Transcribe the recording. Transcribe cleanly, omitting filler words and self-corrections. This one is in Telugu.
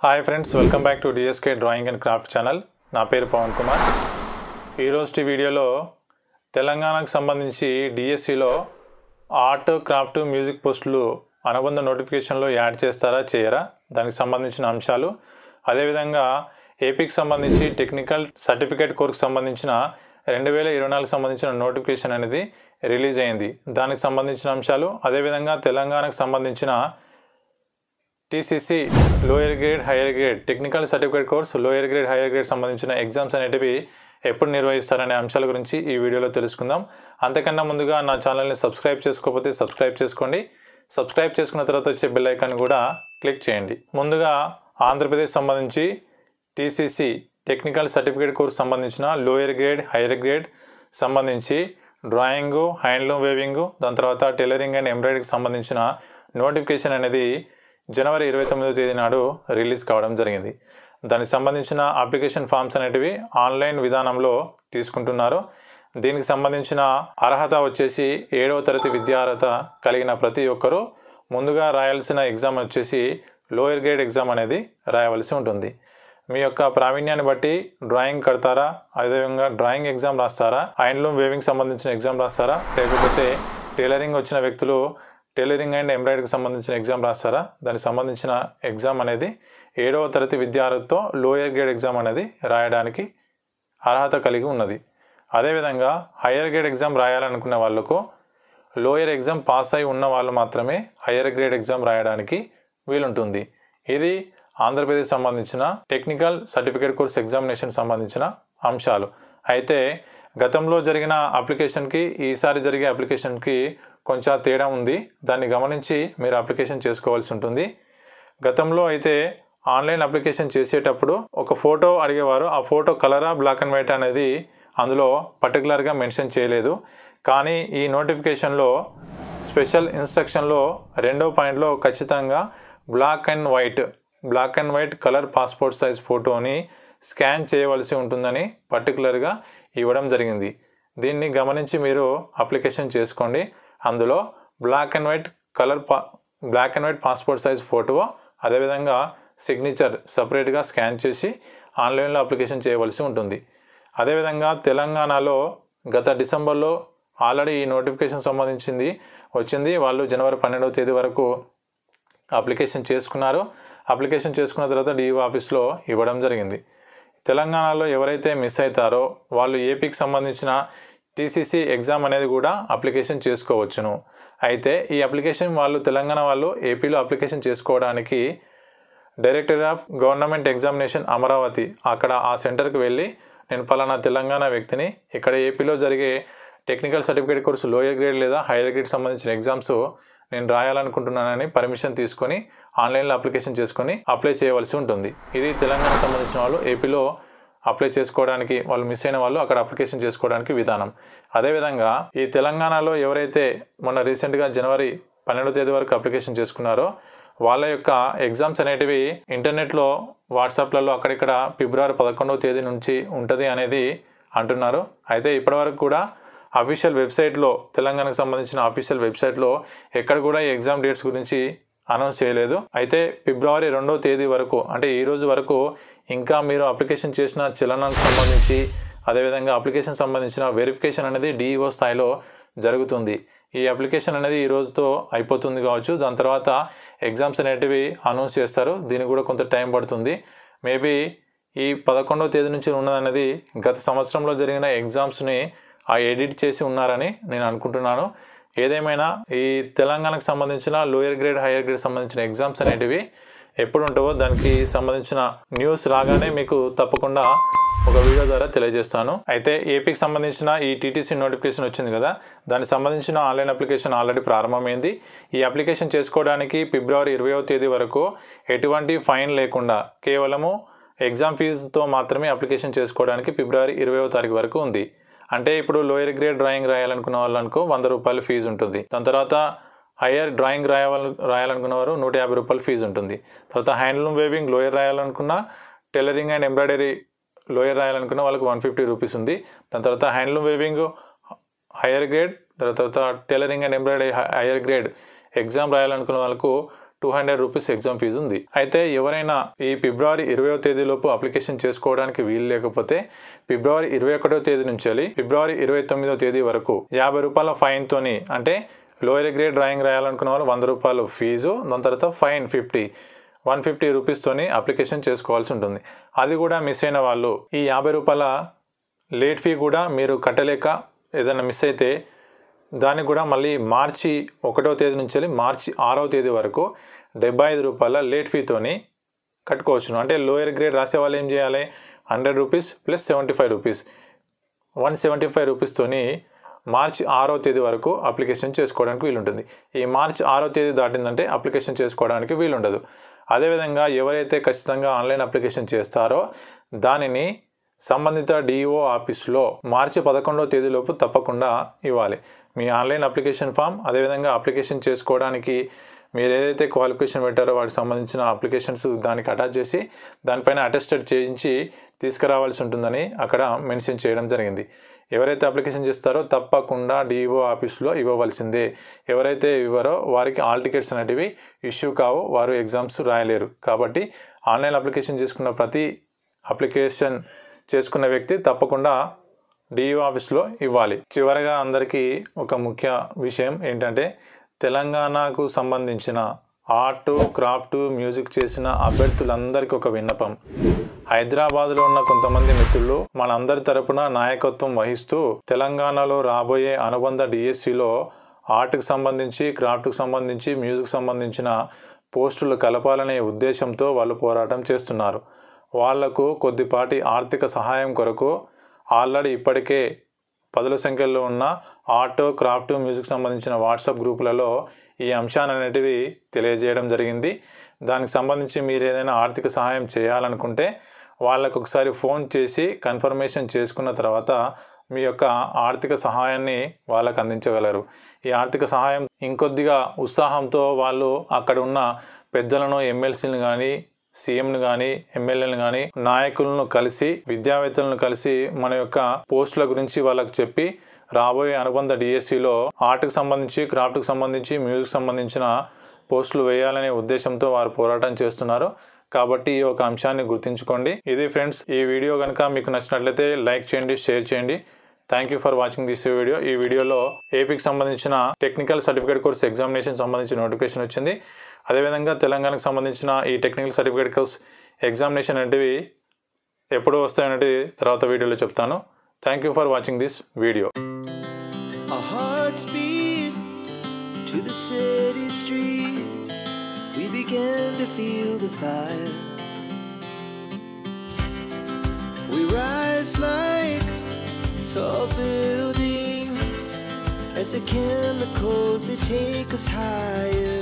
Hi friends, welcome back to DSK drawing and craft channel. నా పేరు పవన్ కుమార్. ఈరోజు వీడియోలో తెలంగాణకు సంబంధించి డిఎస్సిలో ఆర్ట్, క్రాఫ్ట్, మ్యూజిక్ పోస్టులు అనుబంధ నోటిఫికేషన్లో యాడ్ చేస్తారా చేయరా దానికి సంబంధించిన అంశాలు, అదేవిధంగా ఏపీకి సంబంధించి టెక్నికల్ సర్టిఫికేట్ కోర్సుకు సంబంధించిన 2024 సంబంధించిన నోటిఫికేషన్ అనేది రిలీజ్ అయింది. దానికి సంబంధించిన అంశాలు, అదేవిధంగా తెలంగాణకు సంబంధించిన TCC lower grade, hire grade technical certificate course, lower grade, hire grade సంబంధించిన ఎగ్జామ్స్ అనేటివి ఎప్పుడు నిర్వహిస్తారనే అంశాల గురించి ఈ వీడియోలో తెలుసుకుందాం. అంతకన్నా ముందుగా నా ఛానల్ని సబ్స్క్రైబ్ చేసుకోకపోతే సబ్స్క్రైబ్ చేసుకోండి. సబ్స్క్రైబ్ చేసుకున్న తర్వాత వచ్చే బెల్ ఐకాన్ కూడా క్లిక్ చేయండి. ముందుగా ఆంధ్రప్రదేశ్ సంబంధించి టీసీసీ టెక్నికల్ సర్టిఫికేట్ కోర్స్ సంబంధించిన లోయర్ గ్రేడ్, హైయర్ గ్రేడ్ సంబంధించి డ్రాయింగు, హ్యాండ్లూమ్ వేవింగు, దాని తర్వాత టైలరింగ్ అండ్ ఎంబ్రాయిడరీకి సంబంధించిన నోటిఫికేషన్ అనేది జనవరి 29వ తేదీ నాడు రిలీజ్ కావడం జరిగింది. దానికి సంబంధించిన అప్లికేషన్ ఫామ్స్ అనేటివి ఆన్లైన్ విధానంలో తీసుకుంటున్నారు. దీనికి సంబంధించిన అర్హత వచ్చేసి 7వ తరగతి విద్యా అర్హత కలిగిన ప్రతి ఒక్కరూ ముందుగా రాయాల్సిన ఎగ్జామ్ వచ్చేసి లోయర్ గ్రేడ్ ఎగ్జామ్ అనేది రాయవలసి ఉంటుంది. మీ యొక్క ప్రావీణ్యాన్ని బట్టి డ్రాయింగ్ కడతారా, అదేవిధంగా డ్రాయింగ్ ఎగ్జామ్ రాస్తారా, హ్యాండ్లూమ్ వేవింగ్ సంబంధించిన ఎగ్జామ్ రాస్తారా, లేకపోతే టైలరింగ్ వచ్చిన వ్యక్తులు టైలరింగ్ అండ్ ఎంబ్రాయిడరీకి సంబంధించిన ఎగ్జామ్ రాస్తారా, దానికి సంబంధించిన ఎగ్జామ్ అనేది 7వ తరగతి విద్యా అర్హతతో లోయర్ గ్రేడ్ ఎగ్జామ్ అనేది రాయడానికి అర్హత కలిగి ఉన్నది. అదేవిధంగా హైయర్ గ్రేడ్ ఎగ్జామ్ రాయాలనుకున్న వాళ్ళకు లోయర్ ఎగ్జామ్ పాస్ అయి ఉన్న వాళ్ళు మాత్రమే హైయర్ గ్రేడ్ ఎగ్జామ్ రాయడానికి వీలుంటుంది. ఇది ఆంధ్రప్రదేశ్ సంబంధించిన టెక్నికల్ సర్టిఫికేట్ కోర్స్ ఎగ్జామినేషన్ సంబంధించిన అంశాలు. అయితే గతంలో జరిగిన అప్లికేషన్కి ఈసారి జరిగే అప్లికేషన్కి కొంచెం తేడా ఉంది. దాన్ని గమనించి మీరు అప్లికేషన్ చేసుకోవాల్సి ఉంటుంది. గతంలో అయితే ఆన్లైన్ అప్లికేషన్ చేసేటప్పుడు ఒక ఫోటో అడిగేవారు. ఆ ఫోటో కలరా, బ్లాక్ అండ్ వైట్ అనేది అందులో పర్టికులర్గా మెన్షన్ చేయలేదు. కానీ ఈ నోటిఫికేషన్లో స్పెషల్ ఇన్స్ట్రక్షన్లో 2వ పాయింట్లో ఖచ్చితంగా black and white colour passport size ఫోటోని స్కాన్ చేయవలసి ఉంటుందని పర్టికులర్గా ఇవ్వడం జరిగింది. దీన్ని గమనించి మీరు అప్లికేషన్ చేసుకోండి. అందులో black and white passport size photo, అదేవిధంగా సిగ్నేచర్ సపరేట్గా స్కాన్ చేసి ఆన్లైన్లో అప్లికేషన్ చేయవలసి ఉంటుంది. అదేవిధంగా తెలంగాణలో గత డిసెంబర్లో ఆల్రెడీ ఈ నోటిఫికేషన్ సంబంధించింది వచ్చింది. వాళ్ళు జనవరి 12వ తేదీ వరకు అప్లికేషన్ చేసుకున్నారు. అప్లికేషన్ చేసుకున్న తర్వాత డిఓ ఆఫీస్లో ఇవ్వడం జరిగింది. తెలంగాణలో ఎవరైతే మిస్ అవుతారో వాళ్ళు ఏపీకి సంబంధించిన టీసీసీ ఎగ్జామ్ అనేది కూడా అప్లికేషన్ చేసుకోవచ్చును. అయితే ఈ అప్లికేషన్ తెలంగాణ వాళ్ళు ఏపీలో అప్లికేషన్ చేసుకోవడానికి director of government examination Amaravati అక్కడ ఆ సెంటర్కి వెళ్ళి నేను పలానా తెలంగాణ వ్యక్తిని, ఇక్కడ ఏపీలో జరిగే technical certificate course lower grade లేదా హైయర్ గ్రేడ్ సంబంధించిన ఎగ్జామ్స్ నేను రాయాలనుకుంటున్నానని పర్మిషన్ తీసుకొని ఆన్లైన్లో అప్లికేషన్ చేసుకొని అప్లై చేయవలసి ఉంటుంది. ఇది తెలంగాణ సంబంధించిన వాళ్ళు ఏపీలో అప్లై చేసుకోవడానికి, వాళ్ళు మిస్ అయిన వాళ్ళు అక్కడ అప్లికేషన్ చేసుకోవడానికి విధానం. అదేవిధంగా ఈ తెలంగాణలో ఎవరైతే మొన్న రీసెంట్గా జనవరి 12వ తేదీ వరకు అప్లికేషన్ చేసుకున్నారో వాళ్ళ యొక్క ఎగ్జామ్స్ అనేటివి ఇంటర్నెట్లో, వాట్సాప్లలో అక్కడిక్కడ ఫిబ్రవరి 11వ తేదీ నుంచి ఉంటుంది అనేది అంటున్నారు. అయితే ఇప్పటివరకు కూడా అఫీషియల్ వెబ్సైట్లో, తెలంగాణకు సంబంధించిన అఫీషియల్ వెబ్సైట్లో ఎక్కడ కూడా ఈ ఎగ్జామ్ డేట్స్ గురించి అనౌన్స్ చేయలేదు. అయితే ఫిబ్రవరి 2వ తేదీ వరకు, అంటే ఈ రోజు వరకు ఇంకా మీరు అప్లికేషన్ చేసిన చలనానికి సంబంధించి, అదేవిధంగా అప్లికేషన్ సంబంధించిన వెరిఫికేషన్ అనేది డిఈఓ స్థాయిలో జరుగుతుంది. ఈ అప్లికేషన్ అనేది ఈ రోజుతో అయిపోతుంది కావచ్చు. దాని తర్వాత ఎగ్జామ్స్ అనేటివి అనౌన్స్ చేస్తారు. దీనికి కూడా కొంత టైం పడుతుంది. మేబీ ఈ 11వ తేదీ నుంచి ఉన్నదనేది గత సంవత్సరంలో జరిగిన ఎగ్జామ్స్ని ఎడిట్ చేసి ఉన్నారని నేను అనుకుంటున్నాను. ఏదేమైనా ఈ తెలంగాణకు సంబంధించిన లోయర్ గ్రేడ్, హైయర్ గ్రేడ్ సంబంధించిన ఎగ్జామ్స్ అనేటివి ఎప్పుడు ఉంటావో దానికి సంబంధించిన న్యూస్ రాగానే మీకు తప్పకుండా ఒక వీడియో ద్వారా తెలియజేస్తాను. అయితే ఏపీకి సంబంధించిన ఈ టీటీసీ నోటిఫికేషన్ వచ్చింది కదా, దానికి సంబంధించిన ఆన్లైన్ అప్లికేషన్ ఆల్రెడీ ప్రారంభమైంది. ఈ అప్లికేషన్ చేసుకోవడానికి ఫిబ్రవరి 20వ తేదీ వరకు ఎటువంటి ఫైన్ లేకుండా కేవలము ఎగ్జామ్ ఫీజుతో మాత్రమే అప్లికేషన్ చేసుకోవడానికి ఫిబ్రవరి 20వ తారీఖు వరకు ఉంది. అంటే ఇప్పుడు లోయర్ గ్రేడ్ డ్రాయింగ్ రాయాలనుకున్న వాళ్ళనుకో 100 రూపాయలు ఫీజు ఉంటుంది. దాని తర్వాత హైయర్ డ్రాయింగ్ రాయాలనుకున్న వారు 150 రూపాయలు ఫీజు ఉంటుంది. తర్వాత హ్యాండ్లూమ్ వేవింగ్ లోయర్ రాయాలనుకున్న, టైలరింగ్ అండ్ ఎంబ్రాయిడరీ లోయర్ రాయాలనుకున్న వాళ్ళకి 150 రూపీస్ ఉంది. దాని తర్వాత హ్యాండ్లూమ్ వేవింగ్ హైయర్ గ్రేడ్, తర్వాత tailoring and embroidery higher grade exam రాయాలనుకున్న వాళ్ళకు 200 రూపీస్ ఎగ్జామ్ ఫీజు ఉంది. అయితే ఎవరైనా ఈ ఫిబ్రవరి 20వ తేదీలోపు అప్లికేషన్ చేసుకోవడానికి వీలు లేకపోతే ఫిబ్రవరి 21వ తేదీ నుంచి ఫిబ్రవరి 29వ తేదీ వరకు 50 రూపాయల ఫైన్ తోని, అంటే లోయర్ గ్రేడ్ డ్రాయింగ్ రాయాలనుకున్న వాళ్ళు 100 రూపాయలు ఫీజు, దాని తర్వాత ఫైన్ 150 రూపీస్తోని అప్లికేషన్ చేసుకోవాల్సి ఉంటుంది. అది కూడా మిస్ అయిన వాళ్ళు ఈ 50 రూపాయల లేట్ ఫీ కూడా మీరు కట్టలేక ఏదైనా మిస్ అయితే దానికి కూడా మళ్ళీ మార్చి 1వ తేదీ నుంచి మార్చి 6వ తేదీ వరకు 75 రూపాయల లేట్ ఫీతోని కట్టుకోవచ్చును. అంటే లోయర్ గ్రేడ్ రాసే వాళ్ళు ఏం చేయాలి, 100 రూపీస్ ప్లస్ 75 రూపీస్ 175 రూపీస్తోని మార్చి 6వ తేదీ వరకు అప్లికేషన్ చేసుకోవడానికి వీలుంటుంది. ఈ మార్చి 6వ తేదీ దాటిందంటే అప్లికేషన్ చేసుకోవడానికి వీలుండదు. అదేవిధంగా ఎవరైతే ఖచ్చితంగా ఆన్లైన్ అప్లికేషన్ చేస్తారో దానిని సంబంధిత డిఓ ఆఫీస్లో మార్చి 11వ తేదీలోపు తప్పకుండా ఇవ్వాలి. మీ ఆన్లైన్ అప్లికేషన్ ఫామ్, అదేవిధంగా అప్లికేషన్ చేసుకోవడానికి మీరు ఏదైతే క్వాలిఫికేషన్ పెట్టారో వాటికి సంబంధించిన అప్లికేషన్స్ దానికి అటాచ్ చేసి దానిపైన అటెస్టెడ్ చేయించి తీసుకురావాల్సి ఉంటుందని అక్కడ మెన్షన్ చేయడం జరిగింది. ఎవరైతే అప్లికేషన్ చేస్తారో తప్పకుండా డిఓ ఆఫీస్లో ఇవ్వవలసిందే. ఎవరైతే ఇవ్వరో వారికి ఆల్ టికెట్స్ అనేటివి ఇష్యూ కావు, వారు ఎగ్జామ్స్ రాయలేరు. కాబట్టి ఆన్లైన్ అప్లికేషన్ చేసుకున్న వ్యక్తి తప్పకుండా డిఓ ఆఫీస్లో ఇవ్వాలి. చివరగా అందరికీ ఒక ముఖ్య విషయం ఏంటంటే, తెలంగాణకు సంబంధించిన ఆర్ట్, క్రాఫ్ట్, మ్యూజిక్ చేసిన అభ్యర్థులందరికీ ఒక విన్నపం. హైదరాబాద్లో ఉన్న కొంతమంది మిత్రులు మనందరి తరపున నాయకత్వం వహిస్తూ తెలంగాణలో రాబోయే అనుబంధ డిఎస్సిలో ఆర్ట్కి సంబంధించి, క్రాఫ్ట్కి సంబంధించి, మ్యూజిక్ సంబంధించిన పోస్టులు కలపాలనే ఉద్దేశంతో వాళ్ళు పోరాటం చేస్తున్నారు. వాళ్లకు కొద్దిపాటి ఆర్థిక సహాయం కొరకు ఆల్రెడీ ఇప్పటికే 10ల సంఖ్యలో ఉన్న ఆర్ట్, క్రాఫ్ట్, మ్యూజిక్ సంబంధించిన వాట్సాప్ గ్రూపులలో ఈ అంశాన్ని అనేటివి తెలియజేయడం జరిగింది. దానికి సంబంధించి మీరు ఏదైనా ఆర్థిక సహాయం చేయాలనుకుంటే వాళ్ళకు ఒకసారి ఫోన్ చేసి కన్ఫర్మేషన్ చేసుకున్న తర్వాత మీ యొక్క ఆర్థిక సహాయాన్ని వాళ్ళకు అందించగలరు. ఈ ఆర్థిక సహాయం ఇంకొద్దిగా ఉత్సాహంతో వాళ్ళు అక్కడ ఉన్న పెద్దలను, ఎమ్మెల్సీలను కానీ, సీఎంను కానీ, ఎమ్మెల్యేలను కానీ, నాయకులను కలిసి, విద్యావేత్తలను కలిసి మన యొక్క పోస్టుల గురించి వాళ్ళకు చెప్పి రాబోయే అనుబంధ డిఎస్సిలో ఆర్ట్కి సంబంధించి, క్రాఫ్ట్కి సంబంధించి, మ్యూజిక్ సంబంధించిన పోస్టులు వేయాలనే ఉద్దేశంతో వారు పోరాటం చేస్తున్నారు. కాబట్టి ఈ ఒక అంశాన్ని గుర్తుంచుకోండి. ఇది ఫ్రెండ్స్, ఈ వీడియో కనుక మీకు నచ్చినట్లయితే లైక్ చేయండి, షేర్ చేయండి. Thank you for watching this video. ఈ వీడియోలో ఏపీకి సంబంధించిన టెక్నికల్ సర్టిఫికేట్ కోర్స్ ఎగ్జామినేషన్ సంబంధించిన నోటిఫికేషన్ వచ్చింది. అదేవిధంగా తెలంగాణకు సంబంధించిన ఈ టెక్నికల్ సర్టిఫికేట్ కోర్స్ ఎగ్జామినేషన్ అనేటివి ఎప్పుడు వస్తాయనేది తర్వాత వీడియోలో చెప్తాను. Thank you for watching this video. Tall buildings, as the chemicals they take us higher.